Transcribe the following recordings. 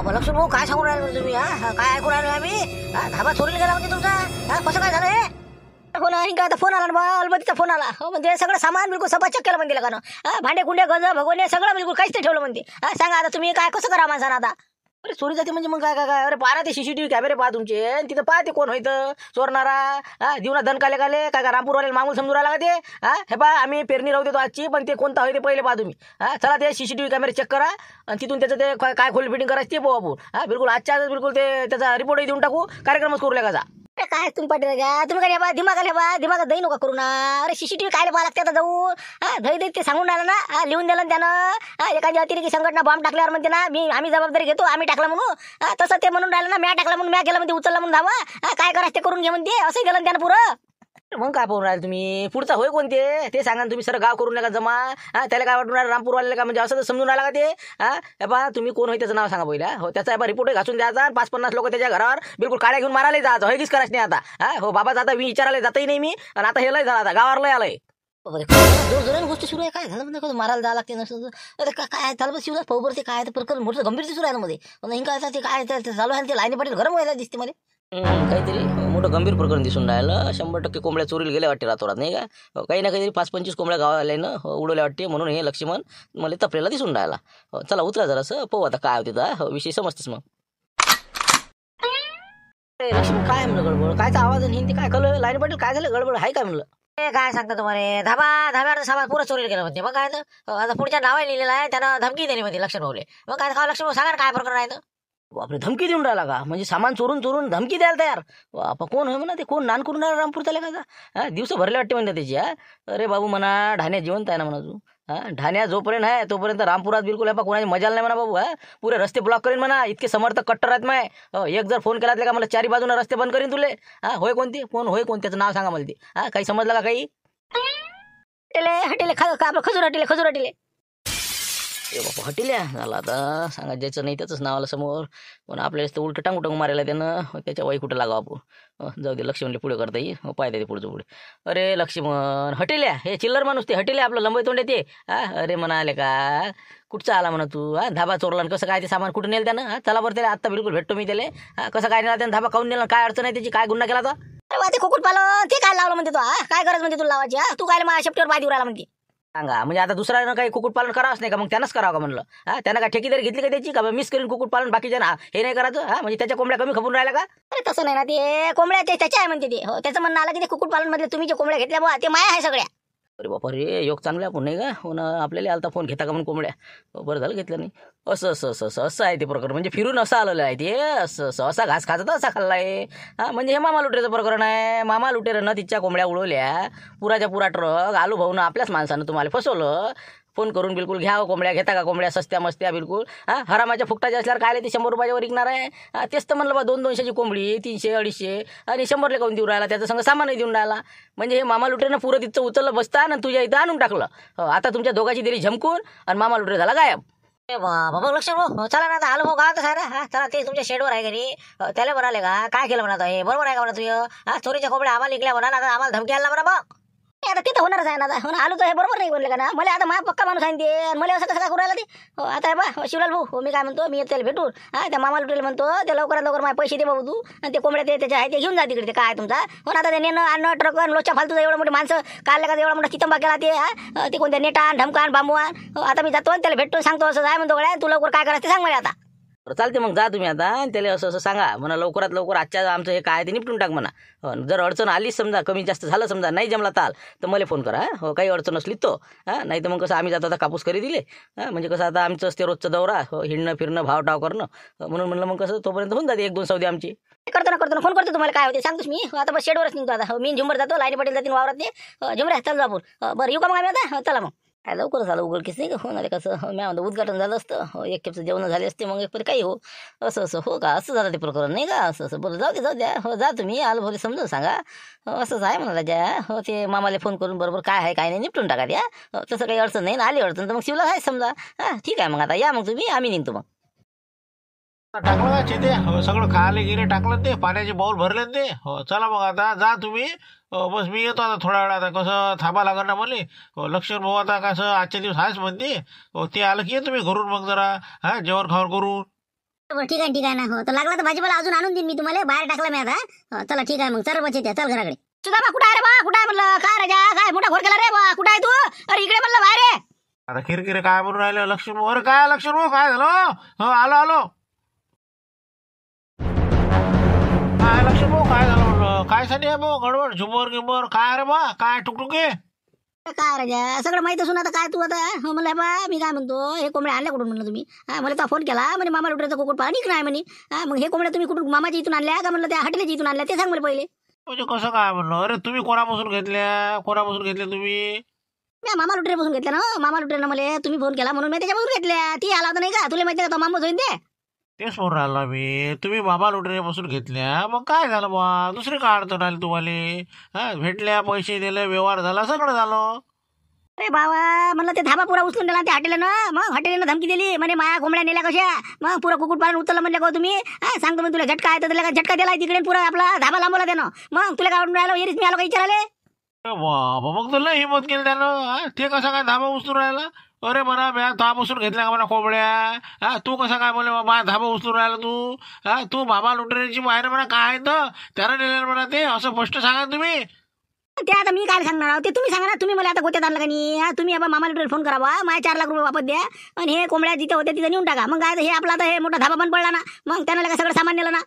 लक्ष्मी भाऊ काय सांगून राहिले तुम्ही? काय ऐकून राहिलो आम्ही? धाबा चोरीला गेला म्हणजे तुमचा? कसं काय झालं हे? फोन का आता फोन आला ना बा, अलबत्तीचा फोन आला. हो म्हणजे सगळं सामान बिलकुल सपाचक केलं म्हणते का ना. भांडे कुंडे गंज भगवणे सगळं बिलकुल काहीच नाही ठेवलं म्हणते. सांगा आता तुम्ही काय कसं करा माणसानं आता? अरे चोरी जाते म्हणजे मग काय काय काय? अरे पाहा ते सीसीटीव्ही कॅमेरे पहा तुमचे, आणि तिथं पहा ते कोण होतं चोरणारा. जीवना धन काले काले काय का रामपूरवाले मामूल समजून राहिला का ते? हे पहा आम्ही पेरणी राहू देतो आजची, पण ते कोणता होय ते पहिले पहा तुम्ही. चला ते सीसीटीव्ही कॅमेरे चेक करा आणि तिथून त्याचं ते काय खोली फिटिंग करायचं ते पाहू आपण. बिलकुल आजच्या आज बिलकुल ते त्याचा रिपोर्टही देऊन टाकू, कार्यक्रमच करू लागायचा. काय तुम्ही पाटील घ्या तुम्ही काय बा दिमागाला बा दिमागात दही नका करू ना. अरे सीसीटीव्ही काय पाहा लागते आता जाऊ. दही दही ते सांगून राहिलं ना, लिहून दिलं ना त्यानं. एखादी अतिरेकी संघटना बॉम्ब टाकल्यावर म्हणते ना आम्ही जबाबदारी घेतो, आम्ही टाकला म्हणून. तसं ते म्हणून राहिलं ना, म्या टाकला म्हणून म्या गेला म्हणते, उचलला म्हणून धावा. काय करायचं ते करून घे म्हणते, असंही दिलं त्यानं पुरं. मग काय पाहून राहिले तुम्ही? पुढचा होय कोणते ते सांगा ना तुम्ही. सर गाव करून नका जमा. त्याला काय वाटून राहिलं रामपूरवाल्याला का म्हणजे असं तर समजून राहिला का ते? बा तुम्ही कोण होय त्याचं नाव सांगा पहिला. हो त्याचा रिपोर्ट घासून द्यायचा. 5-50 लोक त्याच्या घरावर बिलकुल काड्या घेऊन मारायला जायचं. हेच करायचं नाही आता. हो बाबा आता मी विचारायला जातही नाही मी, आणि आता हे लय झालं, आता गावावर लय आलंय. जोर गोष्टी सुरू आहे. काय झालं म्हणजे मारायला जावं लागते नसतं काय झालं? शिवदास पवबर ते काय प्रकरण मोठं गंभीर सुरू आहे मध्ये. ते काय चालू आहे ते लाईनी पाटील गरम व्हायला दिसते मला. काहीतरी मोठं गंभीर प्रकरण दिसून राहिलं. 100% कोंबड्या चोरीला गेल्या वाटते रातोरात, नाही का? काही ना काहीतरी 5-25 कोंबड्या गावाल्यानं उडवल्या वाटते, म्हणून हे लक्ष्मण मला तपलेला दिसून राहिला. चला उतरा जरासं पाहू आता काय होते तर विषय समजतेस मग. लक्ष्मण काय म्हणलं गडबड? कायचा आवाज आणि हिंदी काय कळलं? लाईन पाटील काय झालं? गडबड आहे काय म्हणलं? काय सांगता तुम्हाला? धाब्यावर सामान पुरं चोरीला गेलं म्हणते. मग काय आता पुढच्या नावा लिहिलेलं आहे, त्यानं धमकी दिली म्हणते लक्ष्मण भाऊले. मग काय लक्ष्मण सांगा काय प्रकरण आहे? बापरे, धमकी देऊन राहिला का? म्हणजे सामान चोरून चोरून धमकी द्यायला तयार? बापा कोण होय म्हणा ते? कोण नान करून राहिला रामपूरचा लेखाचा? दिवस भरले वाटते म्हणते त्याची. अरे बाबू म्हणा ढाण्या जिवंत आहे ना म्हणा तू. ढाण्या जोपर्यंत आहे तोपर्यंत रामपुरात बिलकुल कोणाची मजाल नाही म्हणा बाबू. पुरे रस्ते ब्लॉक करीन म्हणा, इतके समर्थक कट्टर आहेत माय. एक जर फोन केला का मला 4 बाजूने रस्ते बंद करीन तुले. होय कोणती? कोण होय कोण? त्याचं नाव सांगा मला ते. काही समजलं का काही? हटेले खजूर हटेले. ए बापा हटिल्या झाला आता. सांगा ज्याचं नाही त्याचंच नाव आलं समोर, पण आपल्याला तर उलट टांगू मारायला त्यानं. त्याच्या वाई कुठं लागावं आपण. जाऊ दे लक्ष्मणले पुढे करता येईल, पाय ते पुढचं पुढे. अरे लक्ष्मण हटिल्या, हे चिल्लर माणूस ते हटिल्या आपलं लंबई तोंड येते. अरे म्हणाले का कुठचा आला म्हणा तू? धाबा चोरला कसं काय? ते सामान कुठं नेलं त्यानं? चला बरं त्याला आत्ता बिलकुल भेटतो मी त्याला. कसं काय नेला त्यानं? धाबा काऊन नेला? काय अडचण आहे त्याची? काय गुन्हा केला तो? अरे ते कुकुट पालन ते काय लावलं म्हणते तो? काय गरज म्हणते तुला लावायची? तू काय माझ्या शेपटीवर पाय देऊ राहिला म्हणते? सांगा म्हणजे आता दुसऱ्यानं काही कुक्कुटपालन करावंच नाही का? मग त्यानंच करावं का म्हणलं? त्यानं काय ठेकेदारी घेतली का त्याची? का मिस करून कुक्कुटपालन बाकीच्या ना हे नाही करायचं? म्हणजे त्याच्या कोंबड्या कमी खपून राहिल्या का? अरे तसं नाही ना, ते कोंबड्या ते त्याच्या आहे म्हणते ते. हो त्याचं म्हणणं आलं की ते कुक्कुटपालन मध्ये तुम्ही जे कोंबड्या घेतल्या बुवा ते माया आहे सगळ्या. अरे बापा रे, योग चांगले आपण नाही का? हो ना, आपल्याला आलता फोन घेता का म्हणून कोंबड्या. बरं झालं घेतलं नाही. असं आहे ते प्रकरण. म्हणजे फिरून असं आलेलं आहे ते. असा घास खायचा तर असा खाल्ला आहे. म्हणजे हे मामा लुटेचं प्रकरण आहे. मामा लुटेरनं तिच्या कोंबड्या उडवल्या, पुराच्या पुरा ट्रक. आलू भाऊनं आपल्याच माणसानं तुम्हाला फसवलं. फोन करून बिलकुल घ्या कोंबड्या, घेता का कोंबड्या? सस्त्या मस्त्या बिलकुल. हरामाच्या फुकटाच्या असल्यावर काय ते 100 रुपयावर विकणार आहे? तेच तर म्हणलं बा 200-200ची कोंबडी 300-250 आणि 100 काऊन देऊ राहिला? त्याचं संग सामानही देऊन राहिला. म्हणजे हे मामा लुटेनं पुरं तिथं उचललं बसता आणि तुझ्या इथं आणून टाकलं. आता तुमच्या दोघांची दिली झमकून आणि मामा लुटे झाला गायब. बाबा लक्ष्मण चला ना आता आलो भाऊ गावातच आहे ना. चला ते तुमच्या शेडवर आहे घरी. त्याला म्हणाले का काय केलं म्हणा हे बरोबर आहे का म्हणा तुझं? चोरीच्या कोंबड्या आम्हाला निघल्या म्हणा, आता आम्हाला धमकी आला म्हणा. मग आता तिथं होणारच आहे ना. आता आलो तर हे बरोबर नाही बोलले का ना? मला आता माझा पक्का माणूस आहे ते, आणि मला असं कसं काय करू राहिला ते? आता आहे बा शिवलाल भाऊ, मी काय म्हणतो, मी त्याला भेटून त्या मामा लुटेल म्हणतो ते लवकरात लवकर माझे पैसे दे बाबू तू, आणि ते कोंबड्या ते त्याच्या आहे ते घेऊन जा तिकडे. ते काय तुमचा हो ना आता ते नेणं आणणं ट्रक लोच्या फालतूचा एवढं मोठे माणसं काढलं का? एवढा मोठा चितंबा केला ते कोणत्या नेटान ढमकान बांबवान. आता मी जातो त्याला भेटून सांगतो असं आहे म्हणतो गड्या, तू लवकर काय करायचं ते सांग मला आता. चालते मग जा तुम्ही आता. त्याला असं सांगा म्हणा लवकरात लवकर आजच्या आमचं हे काय ते निपटून टाक म्हणा. जर अडचण आलीच समजा, कमी जास्त झालं समजा, नाही जमला ताल तर मला फोन करा. हो काही अडचण असली तो. नाही तर मग कसं आम्ही जातो आता कापूस खरी दिले. म्हणजे कसं आता आमचं असते रोजचं दौरा, हिंडणं फिरणं भाव टाव करणं. म्हणून म्हणलं मग कसं तोपर्यंत होऊन जाते 1-2 सौदे आमची. करतो ना फोन करतो तुम्हाला काय होते सांगतोस मी. आता बस शेडवरच निघतो आता. मी झुंबर जातो, लाईन पटेल जातील वावरात ते झुमऱ्या चल आपण. बरं येऊ का मग आम्ही आता? चला मग. काय लवकर झालं उघडकीस नाही का होणार कसं? मी म्हणतो उद्घाटन झालं असतं, एक खेपचं जेवण झाले असते, मग एक काही हो असं हो का? असं झालं ते प्रकरण नाही का? असं बरं जाऊ द्या. हो जा तुम्ही आलो भले समजून सांगा. असंच आहे म्हणा राजा. हो ते मामाला फोन करून बरोबर काय आहे काय नाही निपटून टाका द्या. तसं काही अडचण नाही ना. आली अडचण तर मग शिवला आहे समजा. ठीक आहे मग आता या मग तुम्ही, आम्ही निघतो मग. टाकलं का चिते? सगळं खायला गेले टाकलं ते, पाण्याचे बाऊल भरले ते. हो चला मग आता जा तुम्ही. बस मी येतो आता थोड्या वेळा. आता कसं थांबा लागणार ना मला. लक्ष्मण भाऊ आता कसं आजच्या दिवस आहेच म्हणते. ते आलं की येतो मी घरून मग जरा जेवण खावण करून. बरं ठीक आहे ना. हो तर लागला तर भाजीपाला अजून आणून देईन मी तुम्हाला. बाहेर टाकला मी आता. चला ठीक आहे मग. चल बचे त्या चल घराकडे. सुधा कुठं आहे रे बा? कुठं आहे म्हणलं? काय राजा काय मोठा घोर केला रे बा? कुठं आहे तू? अरे इकडे म्हणलं बाहेर ये. आता किरकिरे काय म्हणून राहिलं लक्ष्मण? अरे काय लक्ष्मण काय झालं? हो आलो. काय लक्ष्मण काय झालं म्हणलं? काय साठी आहे भाऊ गडबड झुमर गिमर काय रे बा? काय टुकटुके? काय राजा सगळं माहित असून आता काय तू आता हो म्हणलं बा मी काय म्हणतो हे कोंबड्या आणल्या कुठून म्हणलं तुम्ही? मला तर फोन केला म्हणजे मामा लुटऱ्याचा कुकुट पाणी नाही म्हणे. मग हे कोंबड्या तुम्ही कुठून मामाच्या इथून आणल्या का म्हणलं त्या हॉटेलच्या इथून आणल्या ते सांग मला पहिले. म्हणजे कसं काय म्हणलं? अरे तुम्ही कोणापासून घेतल्या तुम्ही? मी मामा लुटऱ्यापासून घेतल्या ना. मामा लुटऱ्यानं मला तुम्ही फोन केला म्हणून मी त्याच्यापासून घेतल्या. ती आला होता नाही का तुला माहिती का तो मामा होईन ते. तेच म्हणून राहिला मी. तुम्ही बाबा लुटण्यापासून घेतल्या मग काय झालं बा? दुसरी काय अडचण आली तुम्हाला? भेटल्या पैसे दिले व्यवहार झाला सगळं झालं. अरे बाबा म्हणलं ते धाबा पुरा उचलून दिला त्या हॉटेलनं. मग हॉटेलनं धमकी दिली म्हणे माया कोंबड्या नेल्या कशा. मग पुरा कुकुट पालन उचललं म्हणलं का तुम्ही? सांगतो मी तुला झटका आहे तर त्याला झटका दिला तिकडे पुरा आपला धाबा लांबवला त्यानं. मग तुला काय आवडून राहिलो येरीच मी आलो का विचाराले. बाबा मग तुला हिंमत केली त्यानं. ते कसा काय धाबा उचलून राहिला? अरे म्हणा म्या धाबा उचलून घेतल्या का म्हणा कोंबड्या? तू कसा काय बोले बाबा धाबा उचलून राहिला तू? तू बाबा लुटण्याची बाहेर म्हणा काय तर त्यानं नेलेलं म्हणा ते असं स्पष्ट सांगा तुम्ही. ते आता मी काय सांगणार आहोत ते तुम्ही सांगा ना. तुम्ही मला आता गोत्यात आणलं का नाही? तुम्ही बाबा मामा लुटरेला फोन करावा माझ्या 4 लाख रुपये वापस द्या आणि हे कोंबड्या जिथे होते तिथे नेऊन टाका. मग काय हे आपला आता हे मोठा धाबा बंद पडला ना. मग त्यानं का सगळं सामान नेलं ना.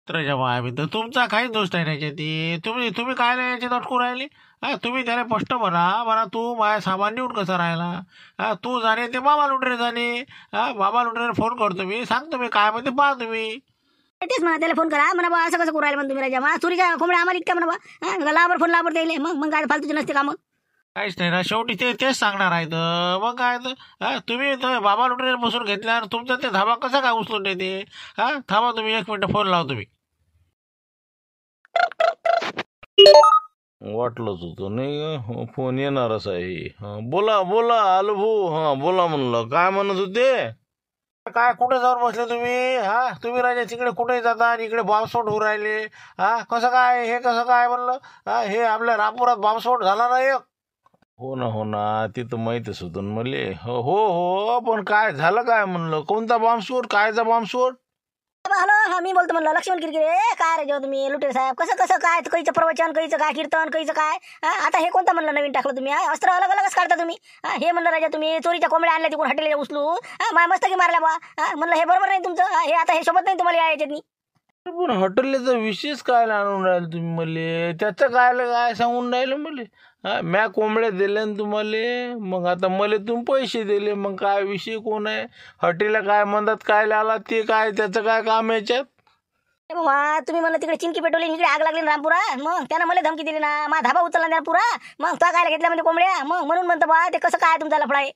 तर जेव्हा आम्ही तर तुमचा काही दोष नाही त्याच्यात. तुम्ही काय नाही याच्यात अटकून राहिले? तुम्ही त्याला स्पष्ट म्हणा तू माझ्या सामान नेऊन कसा राहिला? तू जाणे ते बाबा लुटरे जाणे. बाबा लुटरेला फोन करतो मी सांगतो मी काय म्हणते पहा तुम्ही. तेच म्हणा त्याला फोन करा म्हणा बा असं कसं करू राहिलं म्हणून तुम्ही राजा. मला चोरीच्या कोंबड्या आम्हाला इतक्या म्हणा बा. लावर फोन लावर द्यायले. मग काय फालतूचे नसते कामं. काहीच नाही ना शेवटी तेच सांगणार आहे तर. मग काय तर तुम्ही तर बाबा लुटरे बसून घेतल्यावर तुमचा ते धाबा कसा काय उचलून येते? थांबा तुम्ही 1 मिनिट फोन लावतो मी. वाटलंच होतं नाही फोन येणारच आहे. बोला आलो भाऊ. बोला म्हणलं काय म्हणत होते? काय कुठे जाऊन बसले तुम्ही? तुम्ही राजा तिकडे कुठे जाता आणि इकडे बॉम्बस्फोट होऊ राहिले. कसं काय हे कसं काय म्हणलं? हे आपल्या रामपुरात बॉम्बस्फोट झाला ना एक. हो ना ते तर माहीतच होतं ना मले. हो पण काय झालं काय म्हणलं? कोणता बॉम्बस्फोट? कायचा बॉम्बस्फोट? हॅलो मी बोलतो म्हणलं लक्ष्मण किरकिरे. काय रे जेव्हा तुम्ही लुटेर साहेब कसं काय कईचं प्रवचन कईचं काय कीर्तन कईचं काय? आता हे कोणतं म्हणलं नवीन टाकलं तुम्ही? अस्त्र अलग अलगच काढता तुम्ही. हे म्हणलं राजा तुम्ही चोरीच्या कोंबड्या आणल्या तिकडून हॉटेलला उचलू. माय मस्तकी मारल्या बा. म्हणलं हे बरोबर नाही तुमचं. हे आता हे सोबत नाही तुम्हाला या याच्यातनी. पण हॉटेलचा विशेष काय आणून राहिले तुम्ही मले? त्याचं काय सांगून राहिलं मले? म्या कोंबड्या दिल्या ना तुम्हाला. मग आता मले तुम्ही पैसे दिले मग काय विषय कोण आहे? हॉटेलला काय म्हणतात काय आला ते काय त्याचं काय काम याच्यात? बाबा तुम्ही म्हणलं तिकडे चिंकी पेटवली इकडे आग लागली ना रामपुरा. मग त्यानं मला धमकी दिली ना. माझा धाबा उचलला ना पुरा. मग तो काय घेतल्या म्हणजे कोंबड्या. मग म्हणून म्हणतो बा ते कसं काय तुमचा लफडा आहे?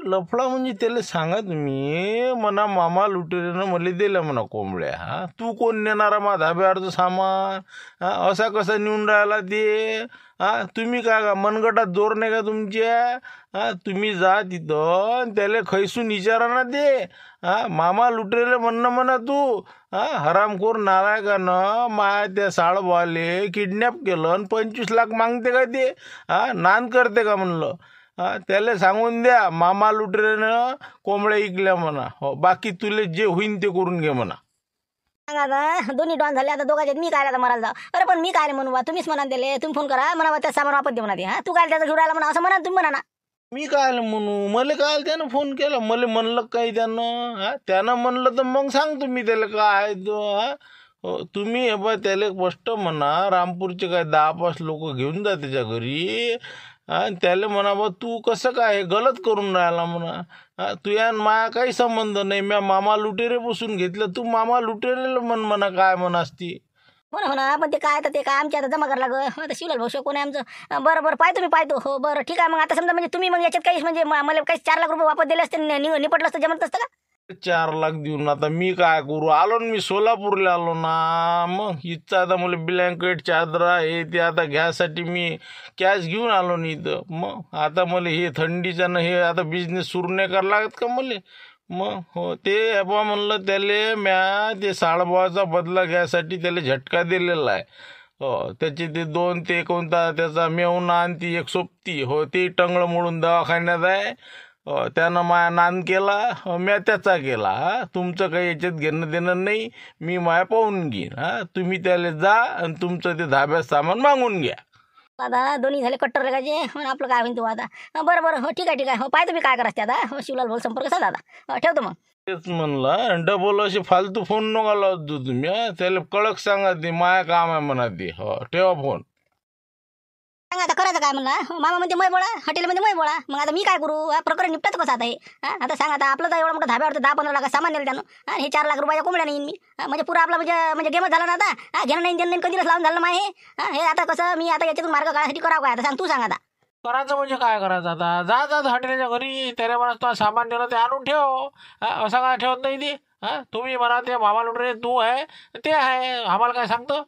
लफडा म्हणजे त्याला सांगा तुम्ही म्हणा मामा लुटेऱ्यानं मला दिल्या म्हणा कोंबड्या. तू कोण नेणारा मा धाब्यावरचं सामान? असा कसा नेऊन राहिला ते? तुम्ही काय मनगटात जोर नाही का तुमच्या? तुम्ही जा तिथं त्याला खैसून विचारा ना ते. मामा लुटेऱ्याला म्हणा तू हरामखोर नारायकानं माया त्या साळबाले किडनॅप केलं आणि 25 लाख मागते का ते? नान करते का म्हणलं? त्याला सांगून द्या मामा लुटरेनं कोंबड्या इकल्या म्हणा. हो बाकी तुले जे होईन ते करून घे म्हणा. सांगा आता दोन्ही डॉन झाले आता दोघांच्यात मी काय आता मरायला जा. अरे पण मी काय म्हणू बा तुम्हीच म्हणा दिले. तुम्ही फोन करा म्हणा त्या सामान वापस दे म्हणा ते. तू काय त्याचं घेऊन राहिला म्हणा असं म्हणा तुम्ही म्हणा ना. मी काय म्हणू? मला काय त्यानं फोन केला? मला म्हणलं काही त्यानं म्हणलं तर मग सांगतो मी त्याला काय तो. तुम्ही हे बा त्याला स्पष्ट म्हणा रामपूरचे काय 10-5 लोक घेऊन जा त्याच्या घरी. त्याला म्हणा बा तू कसं काय गलत करून राहिला म्हणा. तू या माया काही संबंध नाही. म्या मामा लुटेरे बसून घेतलं. तू मामा लुटेरेला म्हणा काय म्हणास ती. हो ना पण ते काय तर ते काय आमच्या आता जमा करायला लागं. आता शिवलाल भाऊ कोण आहे आमचं? बरं पाहतो मी पाहतो. हो बरं ठीक आहे. मग आता समजा म्हणजे तुम्ही मग याच्यात काही म्हणजे मला काही 4 लाख रुपये वापस दिले असते निपटलं असतं जमत असतं का? 4 लाख देऊन आता मी काय करू? आलो ना मी सोलापूरला आलो ना. मग इथं आता मला ब्लँकेट चादरा हे ते आता घ्यायसाठी मी कॅश घेऊन आलो ना इथं. मग आता मला हे थंडीचं हे आता बिझनेस सुरू नाही करायला लागत का मला? मग हो ते बा म्हणलं त्याला म्या ते साळबाचा बदला घ्यायसाठी त्याला झटका दिलेला आहे. हो त्याचे ते 2 ते कोणता त्याचा मेवना आणि ती एक सोबती हो ते टंगळ मोडून दवाखान्यात आहे. त्यानं माया नान केला, म्या त्याचा केला. तुमचं काही याच्यात घेणं देणं नाही. मी माया पाहून घेईन. तुम्ही त्याला जा आणि तुमचं ते धाब्यात सामान मागून घ्या. दादा दोन्ही झाले कट्टर लगायचे आपलं काय म्हणतो आता. बरं हो ठीक आहे हो पाहतो मी काय करायचं ते आता. शिवलाल बोल संपर्क साधा दादा. ठेवतो मग. तेच म्हणलं डबल असे फालतू फोन नका लावत जाऊ तुम्ही. त्याला कळक सांगा ते माया काम आहे म्हणा ते. ठेवा फोन. सांगा आता करायचं काय म्हणला. मामा म्हणते मै बोळा, हॉटेलमध्ये मै बोळा. मग आता मी काय करू. प्रकरण निपटायचं कसं आता हे. आता सांगा आता आपलं तर एवढं मोठं धाब्यावर 10-15 लाख सामान नेलं त्यानं. हे 4 लाख रुपयाच्या कोंबड्या नाही मी. म्हणजे पुरा आपला म्हणजे गेमच झाला ना आता. घेणं नाही देणं नाही कधीच लावून झालं माय हे. आता कसं मी आता याच्यातून मार्ग काढायसाठी करावं काय आता सांग तू सांग आता. करायचं म्हणजे काय करायचं आता. जा हॉटेलच्या घरी त्याला म्हणा तो सामान नेलं ते आणून ठेव. असं काय ठेवत नाही ते. तुम्ही म्हणा ते मामा लुटरे तू आहे ते आहे आम्हाला काय सांगतो.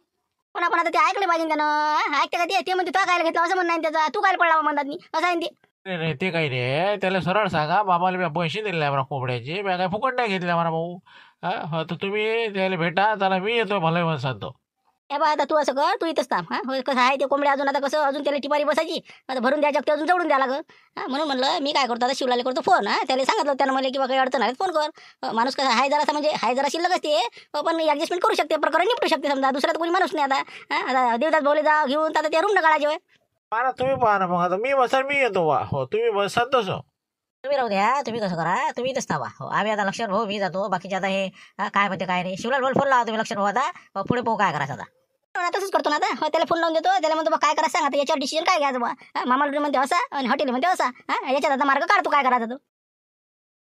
पण आपण आता ते ऐकलं पाहिजे त्यानं. ऐकते का ते म्हणते तो काय घेतलं असं म्हणणं त्याचा. तू काय पडला म्हणतात मी असं आहे ते. नाही ते काही नाही. त्याला सरळ सांगा बाबाला मी पैसे दिले म्हणा कोंबड्याचे. मी काय फुकट नाही घेतल्या म्हणा भाऊ. तर तुम्ही त्याला भेटा त्याला मी येतो भले म्हणून सांगतो. हे बा आता तू असं कर तू इथंच थांब. कसं आहे ते कोंबड्या अजून आता कसं अजून त्याला टिपारी बसायची. आता भरून द्यायच्या ते अजून जवळून द्या लागं. म्हणून म्हणलं मी काय करतो आता शिवलाला करतो फोन. त्याला सांगितलं त्यानं मला किंवा काही अडचण आहे फोन कर. माणूस कसं आहे जरासा म्हणजे आहे जरा शिल्लक असते. पण ॲडजस्टमेंट करू शकते प्रकरण निपटू शकते समजा. दुसरा तर कोणी माणूस नाही आता. आता देवदास भाऊले जा घेऊन आता त्या रूम न काढायचे होय. पाहा तुम्ही पाहा ना मग आता मी बसा मी येतो बा. तुम्ही बसा तसं. तुम्ही राहू द्या. तुम्ही कसं करा तुम्ही इथंच थांबा. आम्ही आता लक्षात भाऊ मी जातो. बाकीचे आता हे काय म्हणते काय नाही. शिवलाल बोल फोन लावा तुम्ही लक्षात भाऊ आता. पुढे पाहू काय करायचं आता. तसंच करतो ना आता. त्याला फोन लावून देतो. त्याला म्हणतो काय करायचं सांग आता. याच्यावर डिसिजन काय घ्यायचं बा. मामा म्हणते असा आणि हॉटेल म्हणते असा. याच्यात आता मार्ग काढतो काय करायचं तो.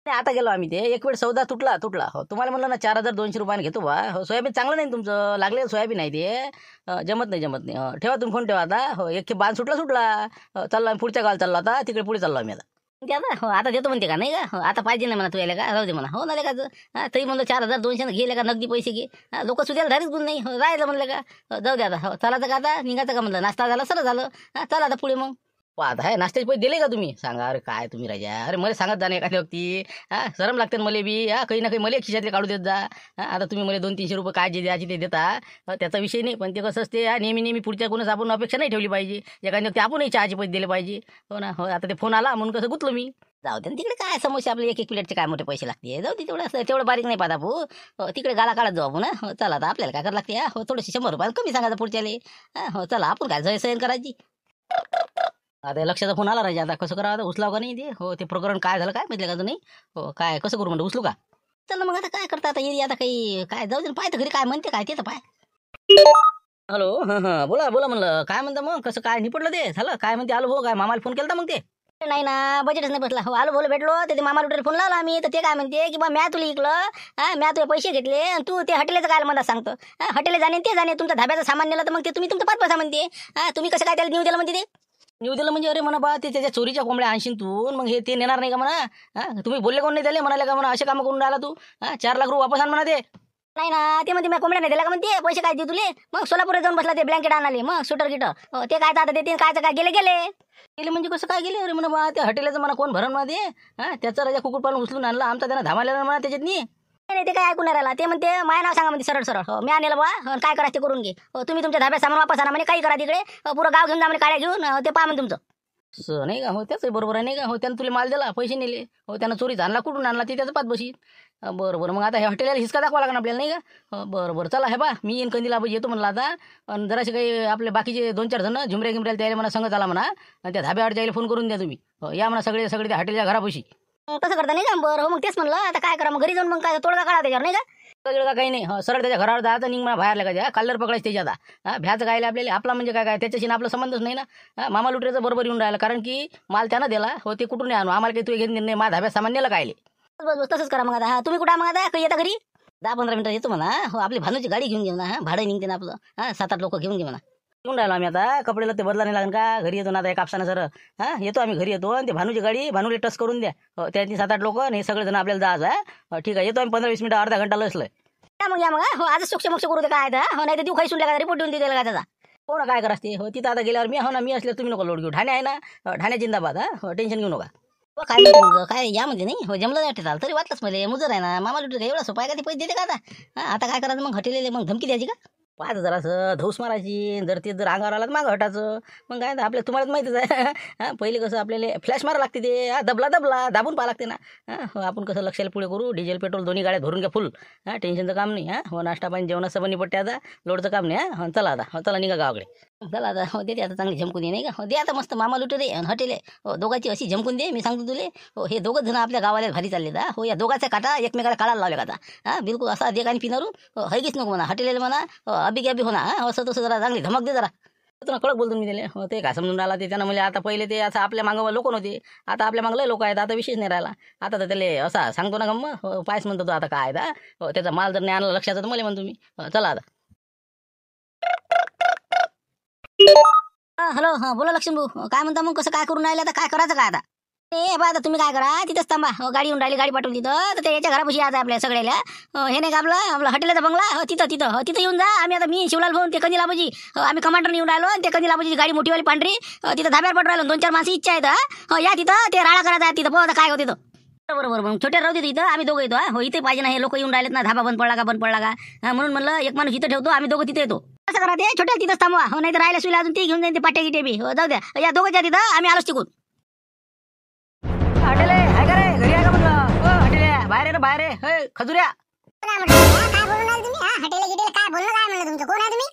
नाही आता गेलो आम्ही ते एक वेळ सौदा तुटला. तुम्हाला म्हणलं ना 4200 रुपयाने घेतो बा. सोयाबीन चांगलं नाही तुमचं लागले सोयाबीन आहे ते. जमत नाही. ठेवा तुम्ही फोन ठेवा आता. एक बाण सुटला. चालला पुढच्या गावाला चालला आता. तिकडे पुढे चाललो आम्ही आता. ते आता देतो म्हणते का नाही का. आता पाहिजे नाही म्हणा तू यायला का राहू दे म्हणा. हो ना का तरी म्हणलं 4200 गेले का नगदी पैसे घे. लोक सुद्धा धारीच गुण नाही. राहिलं म्हणलं का जाऊ दे आता. चालायचं का आता निघायचं का म्हणलं. नाश्ता झाला सरळ झालं. चला आता पुढे मग. आता आहे नाश्त्याचे पैसे दिले का तुम्ही सांगा. अरे काय तुम्ही राजा. अरे मला सांगत जा ना एखाद्या व्यक्ती. शरम लागते ना मला बी. काही ना काही मला खिशातले काढू देत जा. आता तुम्ही मला 200-300 रुपये काय जे द्यायचे ते देता. त्याचा विषय नाही. पण ते कसं असते नेहमी पुढच्या कोणाच आपण अपेक्षा नाही ठेवली पाहिजे. एखाद्या व्यक्ती आपणही चहाचे पैसे दिले पाहिजे. हो ना. हो आता ते फोन आला म्हणून कसं गुतलो मी. जाऊ दे तिकडे काय समस्या आपले एक प्लेटचे काय मोठे पैसे लागते. जाऊ दे तेवढं बारीक नाही पाहता भाऊ. तिकडे गाला काढत जाऊ आपण. हो चला आता आपल्याला काय करावं लागते. हो थोडेसे 100 रुपये कमी सांगायचं पुढच्याले. हो चला आपण काय जय सहन करायची. आता लक्षाचा फोन आला राजा. आता कसं करावं आता. उचलाव का नाही ते. हो ते प्रकरण काय झालं काय माहिती का नाही. हो काय कसं करू म्हणतो उचलू का. चल मग आता काय करता आता येरी आता काही काय जाऊ दे पाहतो घरी काय म्हणते काय ते तर पाय. हॅलो बोला म्हणलं काय म्हणतं मग कसं काय निपटलं ते झालं काय म्हणते. आलो भाऊ काय मामाला फोन केला मग ते. नाही ना बजेटच नाही बसला. हो आलो बोल भेटलो ते मामा लुटेल फोन लावला आम्ही. तर ते काय म्हणते की बा म्या तुला इकलं. म्या तुझे पैसे घेतले आणि तू ते हॉटेलचं काय मला सांगतो. हॉटेल जाणे ते जाणे तुमच्या धाब्याचं सामान नेलं तर मग ते तुम्ही तुमचं 5 पैसा म्हणते. तुम्ही कसं काय त्याला न्यू दिलं म्हणते ते. न्यू दिलं म्हणजे अरे म्हणा बा ते त्याच्या चोरीच्या कोंबड्या आणशीन तू मग हे ते नेणार नाही का म्हणा. तुम्ही बोलले कोण नाही त्याला म्हणाले का म्हणा असे कामं करून राहिला तू. 4 लाख रुपये वापस आण म्हणा ते. नाही ना ते म्हणते मी कोंबड्या नाही दिला का म्हणते. पैसे काय दे तुले. मग सोलापूरला जाऊन बसला ते ब्लँकेट आणाले मग सुटर गिट. ते काय आता ते काय गेले म्हणजे कसं काय गेले. अरे म्हणा बा त्या हॉटेलचं म्हणा कोण भरण म्हणा ते. त्याचा राजा कुकुटपालन उचलून आणला आमचा त्यांना धामालेला म्हणा त्याच्यात नाही. नाही ते काय ऐकून राहिला. ते म्हणते माझं नाव सांगा म्हणते सरळ. हो मी आणलं बा काय करा ते करून घे. तुम्ही तुमच्या धाब्यात सामान वापस आणा म्हणे. काही करा तिकडे पुरं गाव घेऊन जा म्हणे काड्या घेऊन. ते पहा म्हणे तुमचं नाही का. हो त्याच बरोबर आहे नाही का. हो त्यानं तुला माल दिला पैसे नेले. हो त्यानं चोरीचा आणला कुठून आणला ते त्याचं पाच बशी. बरं मग आता हे हॉटेलला हिसका दाखवा लागणार आपल्याला नाही का. बरं चला हे बा मी येईन कंदीला येतो म्हणलं आता. आणि जरासे काही आपले बाकीचे 2-4 जण झुमऱ्या गिमऱ्याला त्याला म्हणा संगत आला म्हणा. आणि त्या धाब्यावर जायला फोन करून द्या तुम्ही. या म्हणा सगळे त्या हॉटेलच्या घरापाशी. तसं करता नाही का. बरं हो मग तेच म्हणलं आता काय करा मग घरी जाऊन मग काय तोडगा काढा त्याच्यावर नाही का. सगळं का काही नाही. सरळ त्याच्या घरावर जायचं निघ म्हणा बाहेर लागायचं. कल्लर पकडायचं त्याच्या आता. भ्याचं गायला आपल्याला आपला म्हणजे काय त्याच्याशी आपला संबंधच नाही ना. मामा लुटऱ्याचं बरोबर येऊन राहिला कारण की माल त्यानं दिला. हो ते कुठून नाही आणू आम्हाला काही तू घेत नाही. माझ्या धाब्यात सामान नेलं कायले. बस तसंच करा मग आता. तुम्ही कुठं मग आता काही येता घरी 10-15 मिनिटं येतो म्हणा. हो आपली भानूची गाडी घेऊन घेऊ ना. भाडं निघते ना आपलं. 7-8 लोक घेऊन घे म्हणा. येऊन राहिलो आम्ही आता. कपडेला ते बदला नाही लागेल का. घरी येतो ना आता एक कापसानं सर. येतो आम्ही घरी येतो. आणि ते भानूची गाडी भानूला टच करून द्या. त्यांनी 7-8 लोक हे सगळेजण आपल्याला जायचं. ठीक आहे येतो आम्ही 15-20 मिनिटं अर्धा घंटा लसलोय. या मग हो आज सूक्ष्म करू दे काय हो नाही तर तू खाई सुटल्या का रिपोर्ट देऊन दिला का त्याचा. हो ना काय करायचं हो तिथं आता गेल्यावर मी हो ना मी असले तुम्ही नको लोड घेऊ. ठाणे आहे ना. ठाणे जिंदाबाद. टेन्शन घेऊ नका. काय म्हणते काय या म्हणते नाही. हो जमलं नाही वाटतं तरी वाटलंच मला मुजर आहे ना. मामा लुटू एवढा सोपा आहे का ते पैसे देते का आता. आता काय करायचं मग हॉटेल मग धमकी द्यायची का. पाहत जरासं धौस मारायची, जर ते जर अंगावर आला तर मागं हटायचं. मग काय तर आपल्या तुम्हालाच माहितीच आहे. हां पहिले कसं आपल्याला फ्लॅश मारा लागते ते, दबला दाबून पाहा लागते ना. आपण कसं लक्षाला पुढे करू, डिझेल पेट्रोल दोन्ही गाड्या भरून घ्या फुल. टेन्शनचं काम नाही. हो नाश्ता पाणी जेवणाचं पण निपटते आता, लोडचं काम नाही. चला आता चला निघा गावाकडे. चला आता हो देते आता चांगली झमकून दे नाही का. हो दे आता मस्त मामा लुटे दे आणि हटेले. हो दोघांची अशी झमकून दे, मी सांगतो तुले. हो हे दोघंच जण आपल्या गावाला भारी चालले. हो या दोघांचा काटा एकमेकाला काढायला लावले का. बिलकुल असा दे आणि पिणारू हैगीच नको म्हणा, हटेलेलं म्हणा अबी गॅबी होणार. असं तसं जरा चांगली धमक दे जरा. कडक बोलतो मी त्याला. हो ते काय समजून राहिला ते त्यानं. म्हणजे आता पहिले ते असं आपल्या मागं लोक नव्हते, आता आपल्या मागं लय लोक आहेत. आता विशेष नाही राहिला. आता तर त्याला असा सांगतो ना गम्म. हो पायच म्हणतो तो आता काय आहे. हो त्याचा माल जर नाही आणला लक्षात तर मला म्हणतो मी. चला आता. हॅलो हां बोला लक्ष्मण भाऊ, काय म्हणता मग, कसं काय करून राहिले आता, काय करायचं काय आता. ए बा आता तुम्ही काय करा, तिथंच थांबा. गाडी येऊन राहिली, गाडी पाठवली तिथं. तर ते याच्या घरापाशी आज आपल्या सगळ्याला हे नाही का आपला हॉटेलचा बंगला. तिथं येऊन जा. आम्ही आता मी शिवलाल भाऊ ते कंदिलाबाजी आम्ही कमांडर येऊन राहिलो. ते कंदिलाबाजी गाडी मोठीवाली पांढरी तिथं धाब्यावर पडून राहिलो. 2-4 माणसं इच्छा आहेत. या तिथं ते राळा करायचा आहे तिथं. बघा काय होते तिथं. बरोबर मग छोट्या राहू दे इथं, आम्ही दोघं येतो. हो इथे पाहिजे ना, हे लोक येऊन राहिलेत ना, धाबा बंद पडला का. म्हणून म्हणलं एक माणूस इथं ठेवतो, आम्ही दोघं तिथे येतो. असं करा ते छोट्या तिथंच थांबवा. हो नाही तर राहिल्या सुईला अजून ते घेऊन जाईन ते पाट्या गिटे बी. हो जाऊ द्या, या दोघं तिथं आम्ही आलोच तिकून. हॉटेल आहे का रे, घरी आहे का म्हणलं. हो हॉटेल आहे, बाहेर आहे ना, बाहेर आहे. खजुऱ्या काय बोलून राहिले तुम्ही? हॉटेल गिटेल काय बोलणं काय म्हणलं तुमचं, कोण आहे तुम्ही?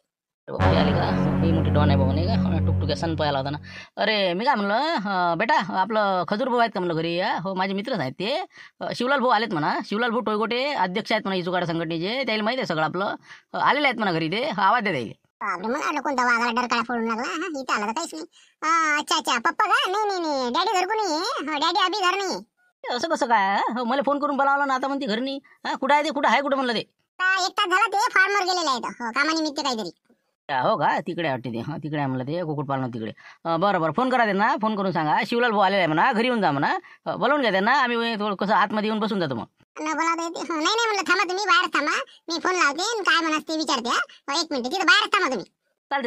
आली का ही मोठी डॉन आहे बाबा नाही का. टुकटुक्या सण पाहायला होता ना. अरे मी काय म्हणलं बेटा, आपलं खजूर भाऊ आहेत का म्हणलं घरी. हो माझे मित्रच आहेत ते. शिवलाल भाऊ आलेत म्हणा. शिवलाल भाऊ टोयगोटे अध्यक्ष आहेत म्हणा इजुगाडा संघटनेचे. त्याला माहिती आहे सगळं आपलं. आलेले आहेत म्हणा घरी ते. आवाज द्या त्याला. बापरे, मला वाटलं कोणता वाघाला डरकाळा फोडून लागला. इथं आला तर काहीच नाही. अच्छा पप्पा का. नाही डॅडी घर कोणी आहे. डॅडी अभि घर नाही. असं कसं काय. हो मला फोन करून बोलावलं ना, आता म्हणते घर नाही. कुठं आहे ते, कुठं आहे कुठं म्हणलं ते. एक तास झाला ते फार्मवर गेलेले आहेत कामानिमित्त काहीतरी. हो का, तिकडे वाटते ते. तिकडे आहे म्हणलं ते कुक्कुटपालन तिकडे. बरं फोन करा त्यांना. फोन करून सांगा शिवलाल भाऊ आलेला आहे म्हणा, घरी येऊन जा म्हणा. बोलवून घ्या त्यांना. आम्ही थोडं कसं आतमध्ये येऊन बसून जातो मग. बोलावता येते. नाही म्हणलं थांबा तुम्ही, बाहेर थांबा. मी फोन लावते काय म्हणा ते विचारते. 1 मिनिट तिथं बाहेर थांबा तुम्ही.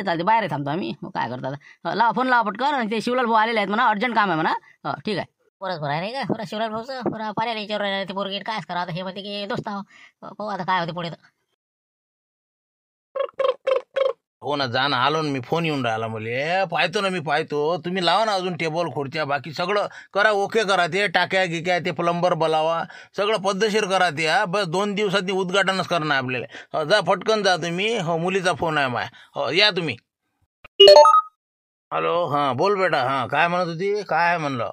चालते बाहेर थांबतो आम्ही. काय करतात लावा फोन लावा पटकन. आणि ते शिवलाल भाऊ आलेले आहेत म्हणा, अर्जंट काम आहे म्हणा. ठीक आहे. बरोबर आहे नाही का. बरं शिवलाल भाऊचं बरं पर्याय विचार ते पोरगे काय करा आता. हे म्हणते की दोस्त भाऊ आता काय होते पुढे. हो ना जा ना, आलो ना मी. फोन येऊन राहिला मला. पाहतो ना मी पाहतो. तुम्ही लावा ना अजून टेबल खुर्च्या बाकी सगळं करा. ओके करा ते. टाक्या गिक्या ते प्लंबर बोलावा. सगळं पद्धतशीर करा ते. बस 2 दिवसांनी उद्घाटनच करणं आपल्याला. जा पटकन जा तुम्ही. हो मुलीचा फोन आहे माय. हो या तुम्ही. हॅलो हां बोल बेटा. हां काय म्हणत होती, काय आहे म्हणलं.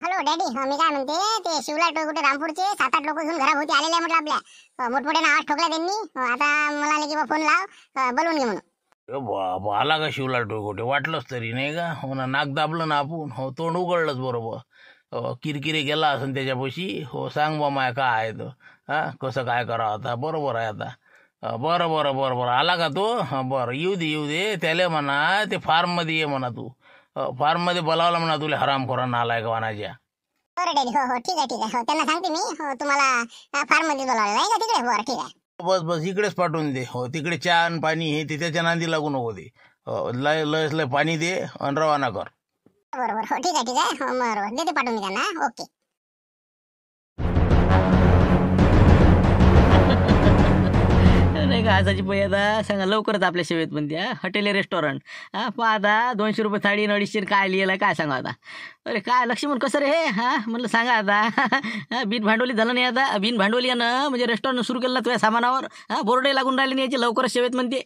हॅलो डॅडी, मी काय म्हणते ते शिवलाल टोयगोटे रामपूरचे 7-8 लोक घेऊन घराभोवती आलेले आहे म्हटलं आपल्या. मोठमोठ्याने आवाज ठोकला त्यांनी. आता मला आले की फोन लाव, बोलवून घे म्हणून. बाबा आला का शिवलाल टोयगोटे. वाटलंच तरी नाही का. हो ना नाक दाबलं ना आपण. हो तोंड उघडलंच बरोबर. किरकिरे गेला असेल त्याच्यापाशी. हो सांग बा माय काय आहे तो. कसं काय करावं आता. बरोबर आहे आता. बरं आला का तो. बरं येऊ दे त्याला म्हणा ते फार्ममध्ये ये म्हणा तू. फार्ममध्ये बोलावला म्हणा तुला हरामखोरांना आलाय का वानाच्या. बरं डॅडी. हो ठीक आहे. त्यांना सांगते मी. तुम्हाला फार्म मध्ये बोलावलं आहे का तिकडे. बरं ठीक आहे. बस इकडेच पाठवून दे. हो तिकडे चहा आणि पाणी हे ते त्याच्या नांदी लागू नको दे. लय पाणी दे आणि रवाना कर. बरोबर हो ठीक आहे. बरोबर देते पाठवून मी त्यांना. ओके. नाही का आजाची पै आता सांगा लवकरच आपल्या सेवेत पण द्या. हॉटेल रेस्टॉरंट आता 200 रुपये थाळी 250 काय लिहिलं काय सांगा आता. अरे काय लक्ष्मण कसं रे हे. म्हणलं सांगा आता. बिन भांडवली झालं नाही आता. बिन भांडवली यानं म्हणजे रेस्टॉरंट सुरू केलं तुझ्या सामानावर. बोर्डे लागून राहिले नाही याची लवकरच सेवेत म्हणते.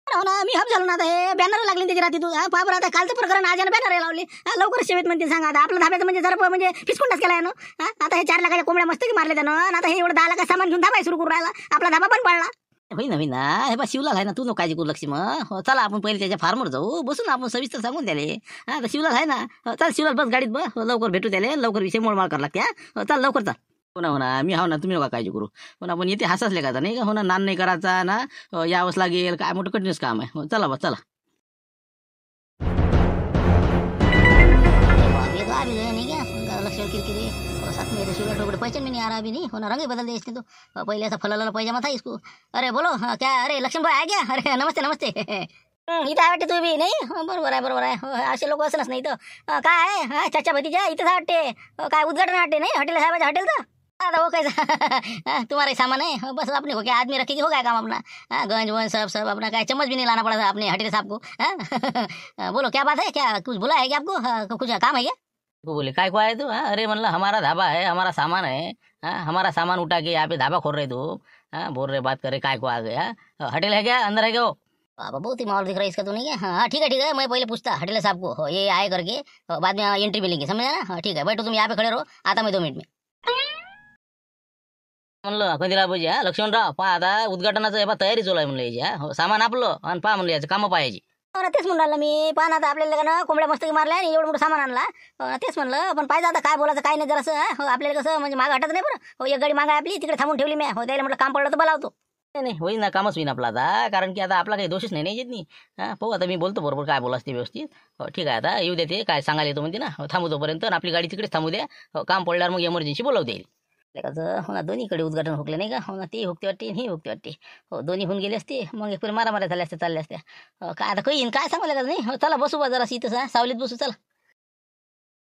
हो ना मी हम झालो ना आता. हे बॅनर लागले त्याची रात्री तू. बाबर आता कालचं प्रकरण आज बॅनर लावले. लवकरच सेवेत म्हणते सांगा आता. आपलं धाब्याचं म्हणजे जरा म्हणजे फिसकुंडाच केला ना. आता हे 4 लाखाच्या कोंबड्या मस्त की मारले त्यानं. आता हे एवढं 10 लाखाचं सामान घेऊन धाबा सुरू करून राहिला. आपला धाबा पण पडला. होई ना हे बा शिवलाल आहे ना. तू नको काळजी करू लक्ष्मण. हो चला आपण पहिले त्याच्या फार्मवर जाऊ. बसून आपण सविस्तर सांगून द्याले. तर शिवलाल आहे ना. चल शिवलाल बस गाडीत बस. लवकर भेटू त्याले. लवकर विषय मोडमाळ करावं लागते. चल लवकर चल. हो ना मी हो ना तुम्ही नका काळजी करू. पण आपण येते हसासले का नाही का. हो ना नान नाही करायचा ना. यावंच लागेल. काय मोठं कठीणच काम आहे. हो चला बस चला. लक्ष्मण किरकिरे साथ में शिवलाल टोकड़े पहचान में नहीं आ रहा अभी नहीं. होना रंग ही बदल दे इसने तो. पहले ऐसा फलाला पैजामा था इसको. अरे बोलो क्या. अरे लक्ष्मण भाई आ गया. अरे नमस्ते. इथं आहे वाटते तुम्ही नाही. बरोबर आहे. असे लोक असणच नाही तर काय आहे. चाचा भतीजा इथंच वाटते. काय उद्घाटन वाटते नाही हॉटेल साहेबाच्या हॉटेलचं. अरे वो कैसा तुम्हारा ही सामान है बस अपने को क्या आदमी रखेगी हो गया काम अपना। गंज वंज सब सब अपना क्या चम्मच भी नहीं लाना पड़ा था अपने हटेले साहब को। बोलो क्या बात है, क्या कुछ बोला है क्या आपको? कुछ काम है क्या? को बोले काय को आए तू? अरे म्हणलं हमारा धाबा है, हमारा सामान है, हमारा सामान उठा के यहाँ पे धाबा खोल रहे तू, बोल रहे बात करे काय को आ गया? होटल है क्या, अंदर है क्या वो? बाबा बहुत ही माहौल दिख रहा है इसका तो नहीं है। हाँ ठीक है मैं पहले पूछता हटेले साहब को, ये आए करके बाद में एंट्री मिलेंगी, समझा ना? हाँ ठीक है बैठो तुम यहाँ पे खड़े रहो, आता मैं 2 मिनिट में। म्हणलं कंदिला पाहिजे लक्ष्मणराव, पहा आता उद्घाटनाचं हे पहा तयारी चालू आहे म्हणलं याची, सामान आपलं आणि पहा म्हणलं याचं कामं पाहायची. ना तेच म्हणून राहिलं मी, पण आता आपल्याला ना कोंबड्या मस्त मारल्या आणि एवढं मोठं सामान आणला. तेच म्हणलं पण पाहिजे आता काय बोलायचं काय नाही जरासं. आपल्याला कसं म्हणजे मागं हटत नाही बरं. एक गाडी मागा आपली तिकडे थांबून ठेवली मी. त्याला म्हटलं काम पडलं तर बोलावतो. नाही होईन ना, कामच होईन आपला आता, कारण की आता आपला काही दोषच नाही येत नाही. पाहू आता मी बोलतो बरोबर काय बोला असते व्यवस्थित. ठीक आहे आता येऊ देते, काय सांगायला येतो म्हणते ना, थांबू तोपर्यंत आपली गाडी तिकडेच थांबू द्या. काम पडल्यावर मग इमर्जन्सी बोलावता येईल. कसं हो ना, दोन्हीकडे उद्घाटन हुकले नाही का? हो ना, ती हुकते वाटते ही हुकते वाटते. हो दोन्ही होऊन गेले असते मग एक मारामाऱ्या झाल्या असत्या चालल्या असत्या. काय आता काही काय सांगायला का नाही. चला बसू बा जरा इथं सावलीत बसू चला.